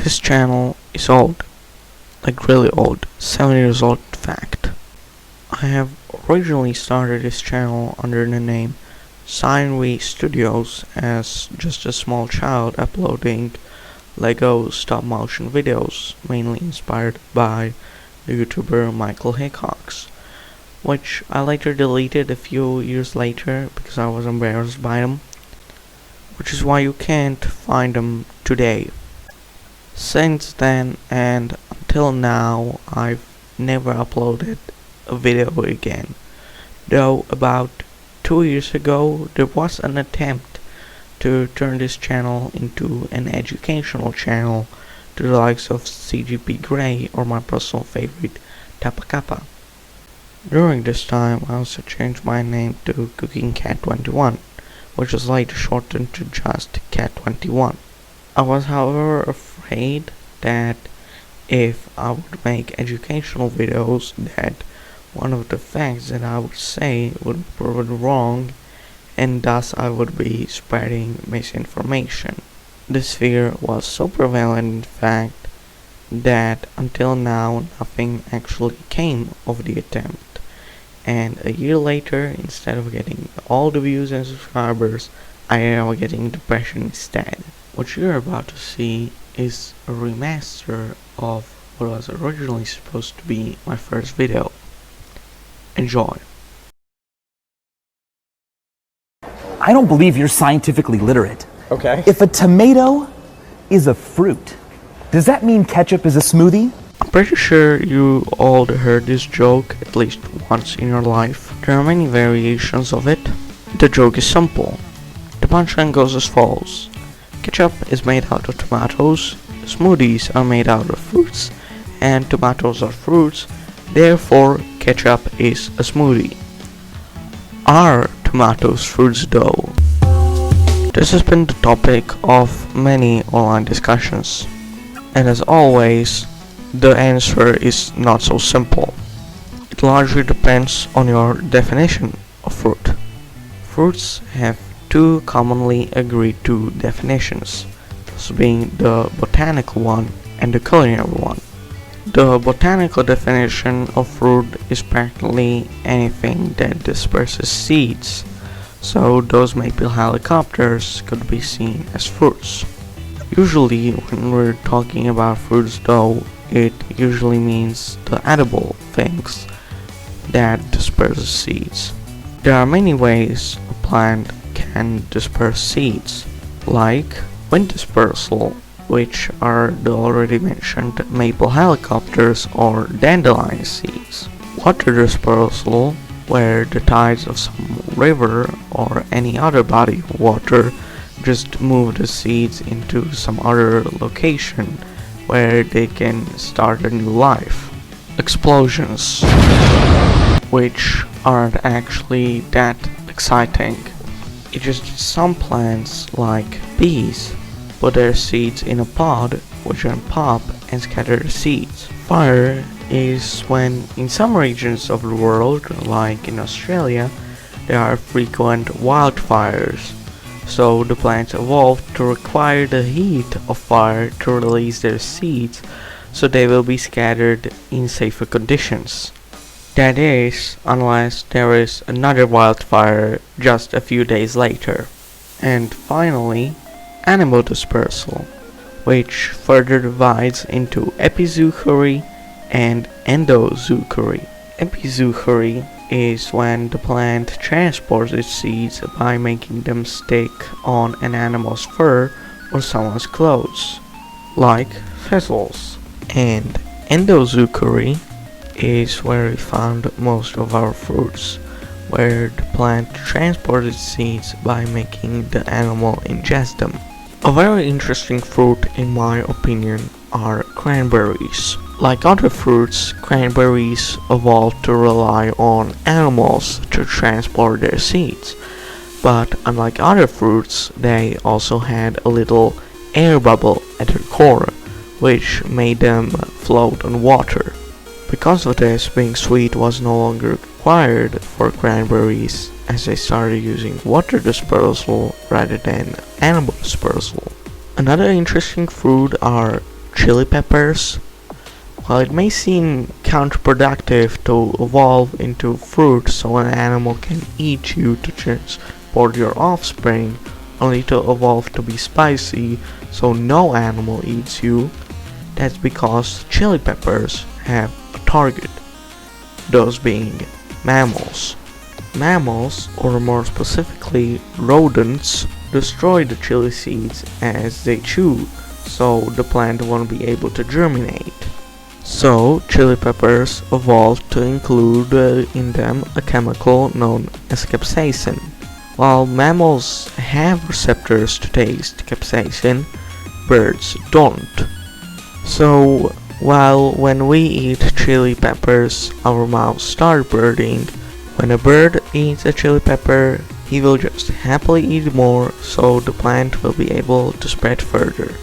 This channel is old, like really old, 7 years old in fact. I have originally started this channel under the name Signway Studios as just a small child uploading Lego stop motion videos, mainly inspired by the YouTuber Michael Hickox, which I later deleted a few years later because I was embarrassed by them, which is why you can't find them today. Since then and until now, I've never uploaded a video again, though about 2 years ago there was an attempt to turn this channel into an educational channel to the likes of CGP Grey or my personal favorite Tapa Kappa. During this time I also changed my name to Cooking Cat 21, which was later shortened to just Cat 21. I was however afraid that if I would make educational videos that one of the facts that I would say would be proven wrong, and thus I would be spreading misinformation. This fear was so prevalent in fact that until now nothing actually came of the attempt, and a year later, instead of getting all the views and subscribers, I am getting depression instead. What you're about to see is a remaster of what was originally supposed to be my first video. Enjoy. I don't believe you're scientifically literate. Okay. If a tomato is a fruit, does that mean ketchup is a smoothie? I'm pretty sure you all heard this joke at least once in your life. There are many variations of it. The joke is simple. The punchline goes as follows. Ketchup is made out of tomatoes, smoothies are made out of fruits, and tomatoes are fruits, therefore ketchup is a smoothie. Are tomatoes fruits though? This has been the topic of many online discussions, and as always, the answer is not so simple. It largely depends on your definition of fruit. Fruits have two commonly agreed to definitions, those being the botanical one and the culinary one. The botanical definition of fruit is practically anything that disperses seeds, so those maple helicopters could be seen as fruits. Usually when we're talking about fruits though, it usually means the edible things that disperse seeds. There are many ways a plant can disperse seeds, like wind dispersal, which are the already mentioned maple helicopters or dandelion seeds. Water dispersal, where the tides of some river or any other body of water just move the seeds into some other location where they can start a new life. Explosions, which aren't actually that exciting. It's just some plants, like bees, put their seeds in a pod, which then pop and scatter the seeds. Fire is when, in some regions of the world, like in Australia, there are frequent wildfires, so the plants evolved to require the heat of fire to release their seeds, so they will be scattered in safer conditions. That is, unless there is another wildfire just a few days later. And finally, animal dispersal, which further divides into Epizoochory and Endozoochory. Epizoochory is when the plant transports its seeds by making them stick on an animal's fur or someone's clothes, like thistles. And Endozoochory is where we found most of our fruits, where the plant transports its seeds by making the animal ingest them. A very interesting fruit in my opinion are cranberries. Like other fruits, cranberries evolved to rely on animals to transport their seeds, but unlike other fruits, they also had a little air bubble at their core, which made them float on water. Because of this, being sweet was no longer required for cranberries, as they started using water dispersal rather than animal dispersal. Another interesting fruit are chili peppers? While it may seem counterproductive to evolve into fruit so an animal can eat you to transport your offspring, only to evolve to be spicy so no animal eats you, that's because chili peppers have a target, those being mammals. Mammals, or more specifically rodents, destroy the chili seeds as they chew, so the plant won't be able to germinate. So, chili peppers evolved to include in them a chemical known as capsaicin. While mammals have receptors to taste capsaicin, birds don't. So, while when we eat chili peppers, our mouths start burning, when a bird eats a chili pepper, he will just happily eat more, so the plant will be able to spread further.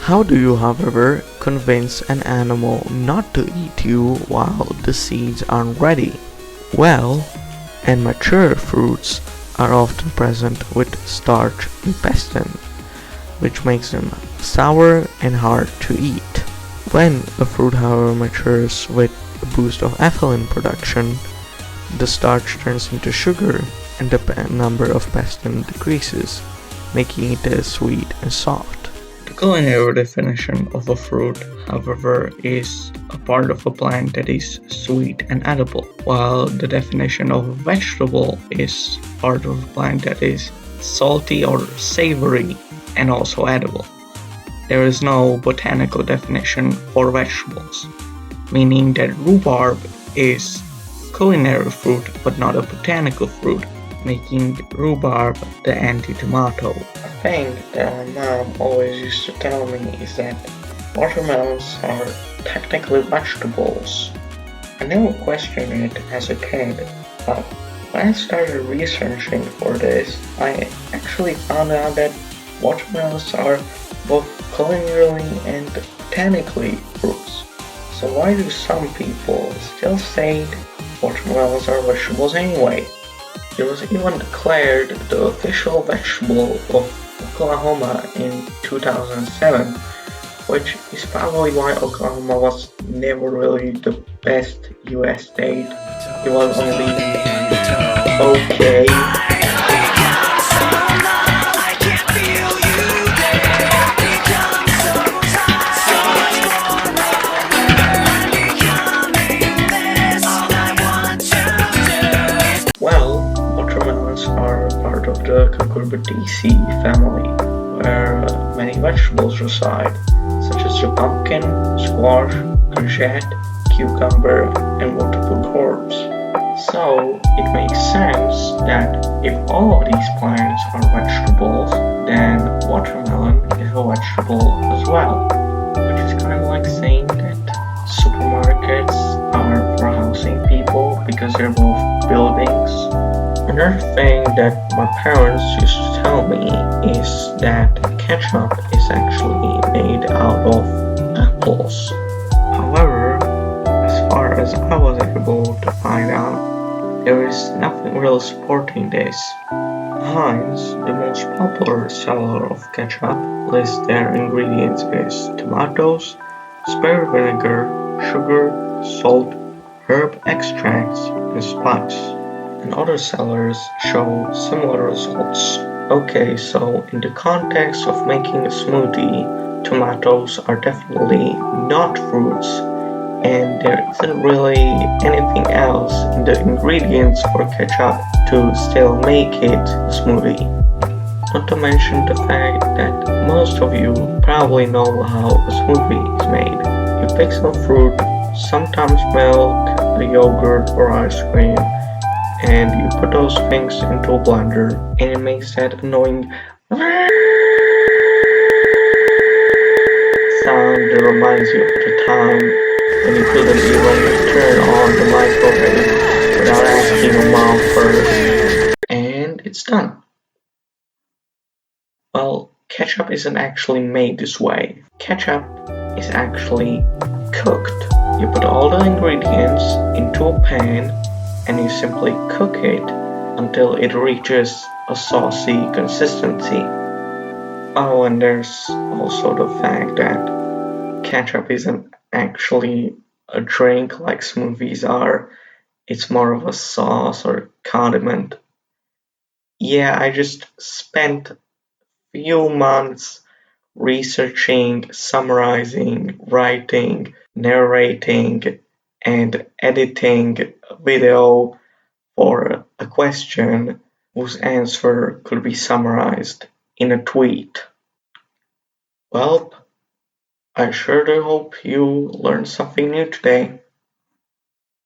How do you, however, convince an animal not to eat you while the seeds aren't ready? Well, and mature fruits are often present with starch and pestin, which makes them sour and hard to eat. When a fruit, however, matures with a boost of ethylene production, the starch turns into sugar and the number of pestin decreases, making it sweet and soft. The culinary definition of a fruit, however, is a part of a plant that is sweet and edible, while the definition of a vegetable is part of a plant that is salty or savory and also edible. There is no botanical definition for vegetables, meaning that rhubarb is culinary fruit but not a botanical fruit, making rhubarb the anti-tomato. A thing that my mom always used to tell me is that watermelons are technically vegetables. I never questioned it as a kid, but when I started researching for this, I actually found out that watermelons are both culinarily and botanically fruits. So why do some people still say watermelons are vegetables anyway? It was even declared the official vegetable of Oklahoma in 2007, which is probably why Oklahoma was never really the best US state. It was only okay. Are part of the cucurbitaceae family, where many vegetables reside, such as the pumpkin, squash, courgette, cucumber, and multiple gourds. So it makes sense that if all of these plants are vegetables, then watermelon is a vegetable as well, which is kind of like saying that supermarkets are for housing people because they're both buildings. Another thing that my parents used to tell me is that ketchup is actually made out of apples. However, as far as I was able to find out, there is nothing really supporting this. Heinz, the most popular seller of ketchup, lists their ingredients as tomatoes, spare vinegar, sugar, salt, herb extracts, and spice. And other sellers show similar results. Okay, so in the context of making a smoothie, tomatoes are definitely not fruits, and there isn't really anything else in the ingredients for ketchup to still make it a smoothie. Not to mention the fact that most of you probably know how a smoothie is made. You pick some fruit, sometimes milk, a yogurt or ice cream, and you put those things into a blender, and it makes that annoying sound that reminds you of the time when you couldn't even turn on the microwave without asking your mom first, and it's done. Well, ketchup isn't actually made this way. Ketchup is actually cooked. You put all the ingredients into a pan and you simply cook it until it reaches a saucy consistency. Oh, and there's also the fact that ketchup isn't actually a drink like smoothies are. It's more of a sauce or condiment. Yeah, I just spent few months researching, summarizing, writing, narrating, and editing a video for a question whose answer could be summarized in a tweet. Well, I sure do hope you learned something new today.